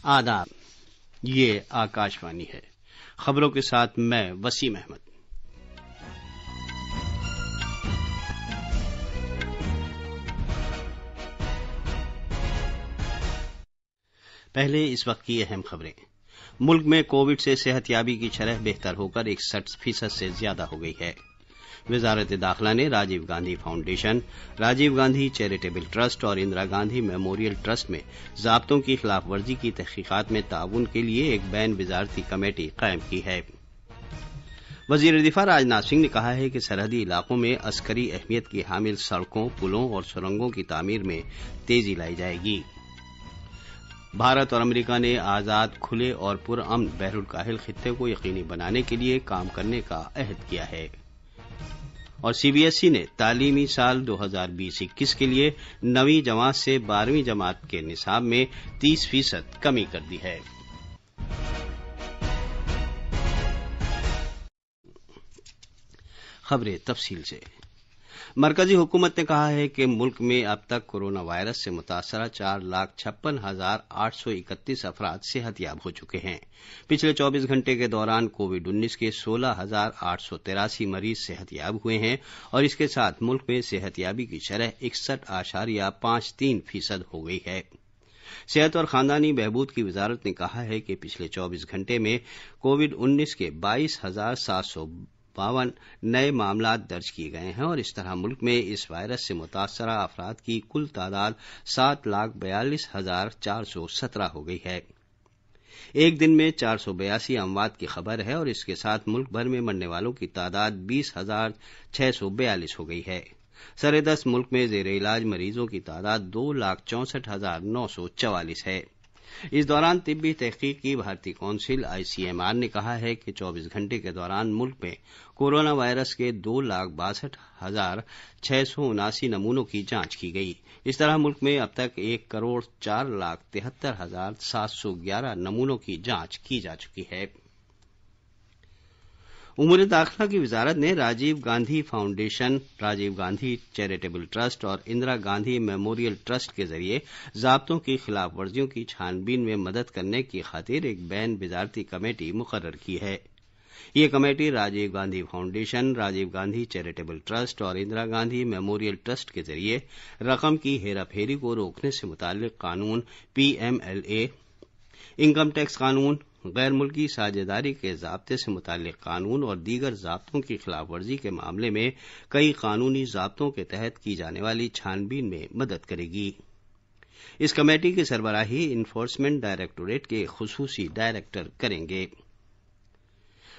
آداب، یہ آکاشوانی ہے۔ خبروں کے ساتھ میں وسیم احمد۔ پہلے اس وقت کی اہم خبریں۔ ملک میں کووڈ سے صحت یابی کی شرح بہتر ہو کر 61% سے زیادہ ہو گئی ہے۔ وزارت داخلہ نے Rajiv Gandhi foundation, Rajiv Gandhi charitable trust اور اندرا گاندھی میموریل ٹرسٹ میں ضابطوں کی خلاف ورزی کی تحقیقات میں تعاون کے لیے ایک بین وزارتی کمیٹی قائم کی ہے۔ وزیر دفاع راجناتھ سنگھ نے کہا ہے کہ سرحدی علاقوں میں عسکری اہمیت کی حامل سڑکوں، پلوں اور سرنگوں کی تعمیر میں تیزی لائی جائے گی۔ بھارت اور امریکہ نے آزاد، کھلے اور پرامن بحر الکاہل خطے کو یقینی بنانے کے لیے کام کرنے کا عہد کیا ہے۔ اور سی بی ایس ای نے تعلیمی سال 2020-21 کے لیے 9ویں جماعت سے 12ویں جماعت کے نصاب میں 30% کمی کر دی ہے۔ خبریں تفصیل سے۔ مرکزی حکومت نے کہا ہے کہ ملک میں اب تک کورونا وائرس سے متاثرہ 4,56,831 افراد صحت یاب ہو چکے ہیں۔ پچھلے 24 گھنٹے کے دوران کووڈ-19 کے 16,883 مریض صحت یاب ہوئے ہیں اور اس کے ساتھ ملک میں صحت یابی کی شرح 61.53% ہو گئی ہے۔ صحت اور خاندانی بہبود کی وزارت نے کہا ہے کہ پچھلے 24 گھنٹے میں کووڈ-19 کے 22,752 نئے معاملات درج کیے گئے ہیں اور اس طرح ملک میں اس وائرس سے متاثرہ افراد کی کل تعداد 7,42,417 ہو گئی ہے۔ ایک دن میں 482 اموات کی خبر ہے اور اس کے ساتھ ملک بھر میں مرنے والوں کی تعداد 20,642 ہو گئی ہے۔ سرے دست ملک میں زیر علاج مریضوں کی تعداد 2,64,944 ہے۔ اس دوران طبی تحقیق کی بھارتی کونسل ICMR نے کہا ہے کہ 24 گھنٹے کے دوران ملک میں کورونا وائرس کے 2,62,679 نمونوں کی جانچ کی گئی۔ اس طرح ملک میں اب تک 1,04,73,711 نمونوں کی جانچ کی جا چکی ہے۔ امور داخلہ کی وزارت نے Rajiv Gandhi foundation, Rajiv Gandhi charitable trust اور اندرا گاندھی میموریل ٹرسٹ کے ذریعے ضابطوں کی خلاف ورزیوں کی چھان بین میں مدد کرنے کی خاطر ایک بین وزارتی کمیٹی مقرر کی ہے۔ یہ committee Rajiv Gandhi foundation, Rajiv Gandhi charitable trust اور اندرا گاندھی میموریل ٹرسٹ کے ذریعے رقم کی ہیرا پھیری کو روکنے سے متعلق قانون PMLA، انکم ٹیکس قانون، غیر ملکی ساجھیداری کے ضابطے سے متعلق قانون اور دیگر ضابطوں کی خلاف ورزی کے معاملے میں کئی قانونی ضابطوں کے تحت کی جانے والی چھان بین میں مدد کرے گی۔ اس کمیٹی کی سربراہی انفورسمنٹ ڈائریکٹوریٹ کے خصوصی ڈائریکٹر کریں گے۔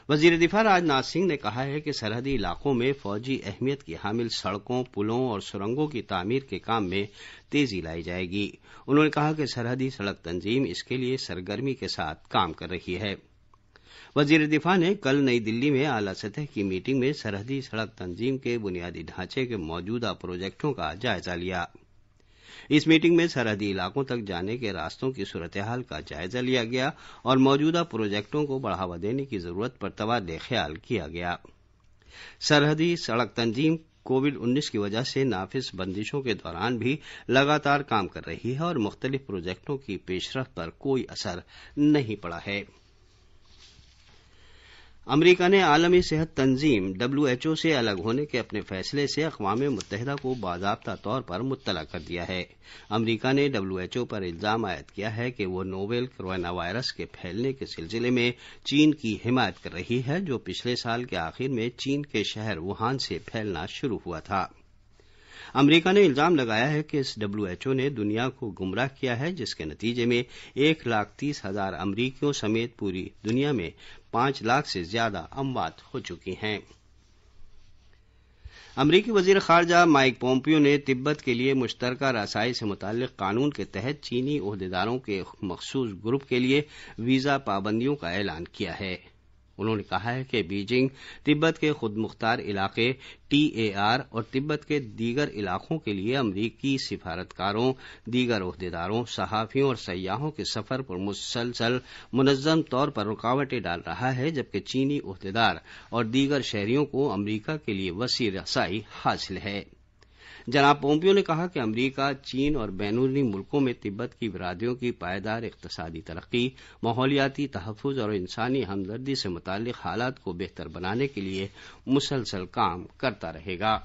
وزیر دفاع راجناتھ سنگھ نے کہا ہے کہ سرحدی علاقوں میں فوجی اہمیت کی حامل سڑکوں، پلوں اور سرنگوں کی تعمیر کے کام میں تیزی لائی جائے گی۔ انہوں نے کہا کہ سرحدی سڑک تنظیم اس کے لیے سرگرمی کے ساتھ کام کر رہی ہے۔ وزیر دفاع نے کل نئی دلی میں اعلیٰ سطح کی میٹنگ میں سرحدی سڑک تنظیم کے بنیادی ڈھانچے کے موجودہ پروجیکٹوں کا جائزہ لیا۔ اس میٹنگ میں سرحدی علاقوں تک جانے کے راستوں کی صورتحال کا جائزہ لیا گیا اور موجودہ پروجیکٹوں کو بڑھاوا دینے کی ضرورت پر تبادلہ خیال کیا گیا۔ سرحدی سڑک تنظیم کووڈ-19 کی وجہ سے نافذ بندشوں کے دوران بھی لگاتار کام کر رہی ہے اور مختلف پروجیکٹوں کی پیش رفت پر کوئی اثر نہیں پڑا ہے۔ امریکہ نے عالمی صحت تنظیم WHO سے الگ ہونے کے اپنے فیصلے سے اقوام متحدہ کو باضابطہ طور پر مطلع کر دیا ہے۔ امریکہ نے WHO پر الزام عائد کیا ہے کہ وہ نوویل کورونا وائرس کے پھیلنے کے سلسلے میں چین کی حمایت کر رہی ہے، جو پچھلے سال کے آخر میں چین کے شہر ووہان سے پھیلنا شروع ہوا تھا۔ امریکہ نے الزام لگایا ہے کہ WHO نے دنیا کو گمراہ کیا ہے، جس کے نتیجے میں 1,30,000 امریکیوں سمیت پوری دنیا میں 5 لاکھ سے زیادہ اموات ہو چکی ہیں۔ امریکی وزیر خارجہ مائک پومپیو نے تبت کے لیے مشترکہ رسائی سے متعلق قانون کے تحت چینی عہدیداروں کے مخصوص گروپ کے لیے ویزا پابندیوں کا اعلان کیا ہے۔ انہوں نے کہا ہے کہ بیجنگ تبت کے خود مختار علاقے TAR اور تبت کے دیگر علاقوں کے لیے امریکی سفارتکاروں، دیگر عہدیداروں، صحافیوں اور سیاحوں کے سفر پر مسلسل منظم طور پر رکاوٹیں ڈال رہا ہے، جبکہ چینی عہدیدار اور دیگر شہریوں کو امریکہ کے لیے وسیع رسائی حاصل ہے۔ جناب پومپیو نے کہا کہ امریکہ چین اور بیرونی ملکوں میں تبت کی برادریوں کی پائیدار اقتصادی ترقی، ماحولیاتی تحفظ اور انسانی ہمدردی سے متعلق حالات کو بہتر بنانے کے لیے مسلسل کام کرتا رہے گا۔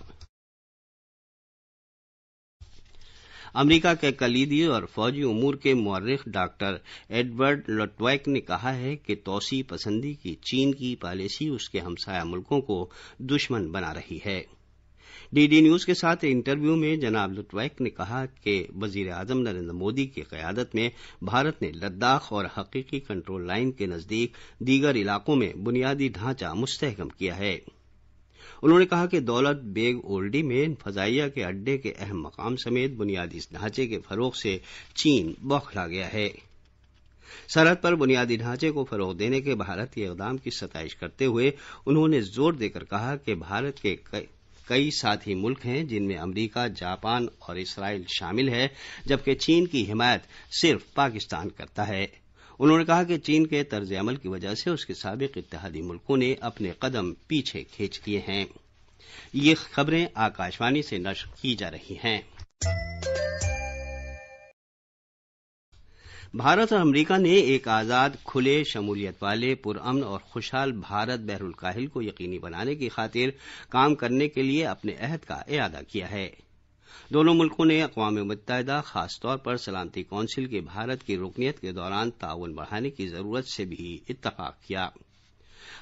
امریکہ کے کلیدی اور فوجی امور کے مورخ ڈاکٹر ایڈورڈ لٹویک نے کہا ہے کہ توسیع پسندی کی چین کی پالیسی اس کے ہمسایہ ملکوں کو دشمن بنا رہی ہے۔ ڈی ڈی نیوز کے ساتھ انٹرویو میں جناب لٹویک نے کہا کہ وزیر اعظم نریندر مودی کی قیادت میں بھارت نے لداخ اور حقیقی کنٹرول لائن کے نزدیک دیگر علاقوں میں بنیادی ڈھانچہ مستحکم کیا ہے۔ انہوں نے کہا کہ دولت بیگ اولڈی میں فضائیہ کے اڈے کے اہم مقام سمیت بنیادی ڈھانچے کے فروغ سے چین بوکھلا گیا ہے۔ سرحد پر بنیادی ڈھانچے کو فروغ دینے کے بھارت کے اقدام کی ستائش کرتے ہوئے انہوں نے زور دے کر کہا کہ بھارت کے کئی ساتھی ملک ہیں جن میں امریکہ، جاپان اور اسرائیل شامل ہے، جبکہ چین کی حمایت صرف پاکستان کرتا ہے۔ انہوں نے کہا کہ چین کے طرز عمل کی وجہ سے اس کے سابق اتحادی ملکوں نے اپنے قدم پیچھے کھینچ لیے ہیں۔ یہ خبریں آکاشوانی سے نشر کی جا رہی ہیں۔ بھارت اور امریکہ نے ایک آزاد، کھلے، شمولیت والے، پرامن اور خوشحال بھارت بحر الکاہل کو یقینی بنانے کی خاطر کام کرنے کے لیے اپنے عہد کا اعادہ کیا ہے۔ دونوں ملکوں نے اقوام متحدہ، خاص طور پر سلامتی کونسل کی بھارت کی رکنیت کے دوران تعاون بڑھانے کی ضرورت سے بھی اتفاق کیا۔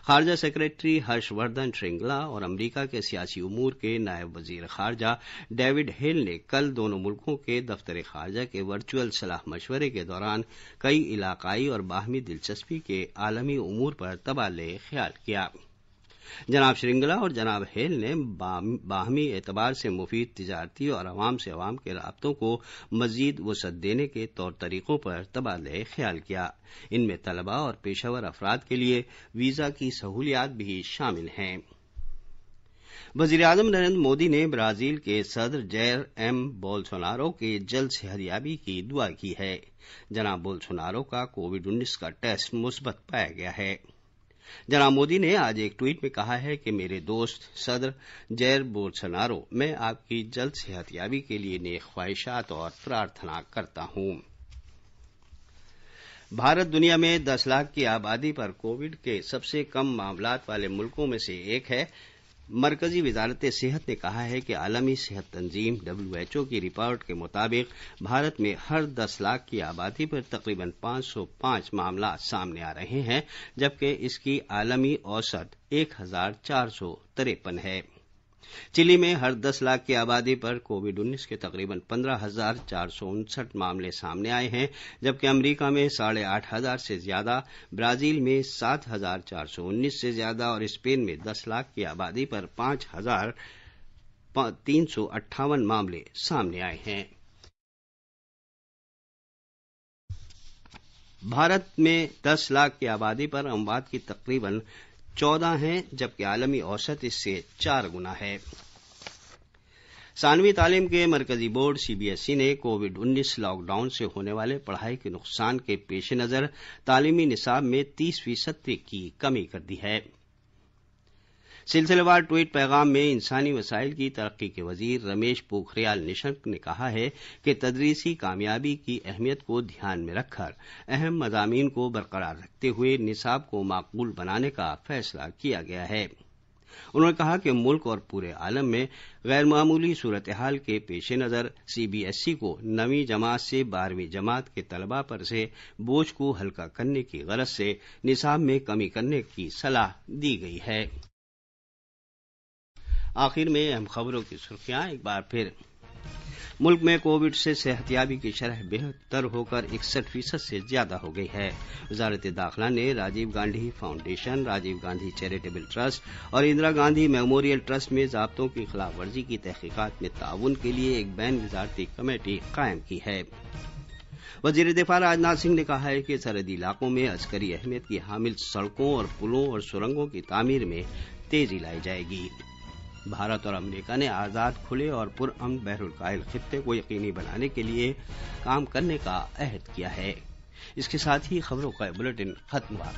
خارجہ سیکرٹری ہرش وردھن شرنگلا اور امریکہ کے سیاسی امور کے نائب وزیر خارجہ ڈیوڈ ہیل نے کل دونوں ملکوں کے دفتر خارجہ کے ورچوئل صلاح مشورے کے دوران کئی علاقائی اور باہمی دلچسپی کے عالمی امور پر تبادلہ خیال کیا۔ جناب شرنگلا اور جناب ہیل نے باہمی اعتبار سے مفید تجارتی اور عوام سے عوام کے رابطوں کو مزید وسعت دینے کے طور طریقوں پر تبادلہ خیال کیا۔ ان میں طلباء اور پیشہ ور افراد کے لیے ویزا کی سہولیات بھی شامل ہیں۔ وزیر اعظم نریندر مودی نے برازیل کے صدر جائر بولسونارو کے جلد صحتیابی کی دعا کی ہے۔ جناب بولسونارو کا کووڈ-19 کا ٹیسٹ مثبت پایا گیا ہے۔ جناب مودی نے آج ایک ٹویٹ میں کہا ہے کہ میرے دوست صدر جائر بولسونارو، میں آپ کی جلد صحتیابی کے لیے نیک خواہشات اور پرارتھنا کرتا ہوں۔ بھارت دنیا میں 10 لاکھ کی آبادی پر کووڈ کے سب سے کم معاملات والے ملکوں میں سے ایک ہے۔ مرکزی وزارت صحت نے کہا ہے کہ عالمی صحت تنظیم WHO کی رپورٹ کے مطابق بھارت میں ہر 10 لاکھ کی آبادی پر تقریباً 505 معاملات سامنے آ رہے ہیں، جبکہ اس کی عالمی اوسط 1453 ہے۔ چلی میں ہر 10 لاکھ کی آبادی پر کووڈ-19 کے تقریباً 15,459 معاملے سامنے آئے ہیں، جبکہ امریکہ میں 8,500 سے زیادہ، برازیل میں 7,419 سے زیادہ اور اسپین میں 10 لاکھ کی آبادی پر 5,358 معاملے سامنے آئے ہیں۔ بھارت میں 10 لاکھ کی آبادی پر اموات کی تقریباً 14 ہیں، جبکہ عالمی اوسط اس سے 4 گنا ہے۔ ثانوی تعلیم کے مرکزی بورڈ CBSE نے کووڈ-19 لاک ڈاؤن سے ہونے والے پڑھائی کے نقصان کے پیش نظر تعلیمی نصاب میں 30% کی کمی کر دی ہے۔ سلسلہ وار ٹویٹ پیغام میں انسانی وسائل کی ترقی کے وزیر رمیش پوکھریال نشنک نے کہا ہے کہ تدریسی کامیابی کی اہمیت کو دھیان میں رکھ کر اہم مضامین کو برقرار رکھتے ہوئے نصاب کو معقول بنانے کا فیصلہ کیا گیا ہے۔ انہوں نے کہا کہ ملک اور پورے عالم میں غیر معمولی صورتحال کے پیش نظر CBSE کو 9ویں جماعت سے 12ویں جماعت کے طلباء پر سے بوجھ کو ہلکا کرنے کی غرض سے نصاب میں کمی کرنے کی صلاح دی گئی ہے۔ آخر میں اہم خبروں کی سرخیاں ایک بار پھر۔ ملک میں کووڈ سے صحتیابی کی شرح بہتر ہو کر 61% سے زیادہ ہو گئی ہے۔ وزارت داخلہ نے Rajiv Gandhi foundation, Rajiv Gandhi charitable trust اور اندرا گاندھی میموریل ٹرسٹ میں ضابطوں کی خلاف ورزی کی تحقیقات میں تعاون کے لیے ایک بین وزارتی کمیٹی قائم کی ہے۔ وزیر دفاع راجناتھ سنگھ نے کہا ہے کہ سرحدی علاقوں میں عسکری اہمیت کی حامل سڑکوں اور پلوں اور سرنگوں کی تعمیر میں تیزی لائی جائے گی۔ بھارت اور امریکہ نے آزاد، کھلے اور پرامن بحر الکاہل خطے کو یقینی بنانے کے لیے کام کرنے کا عہد کیا ہے۔ اس کے ساتھ ہی خبروں کا بلیٹن ختم ہوا۔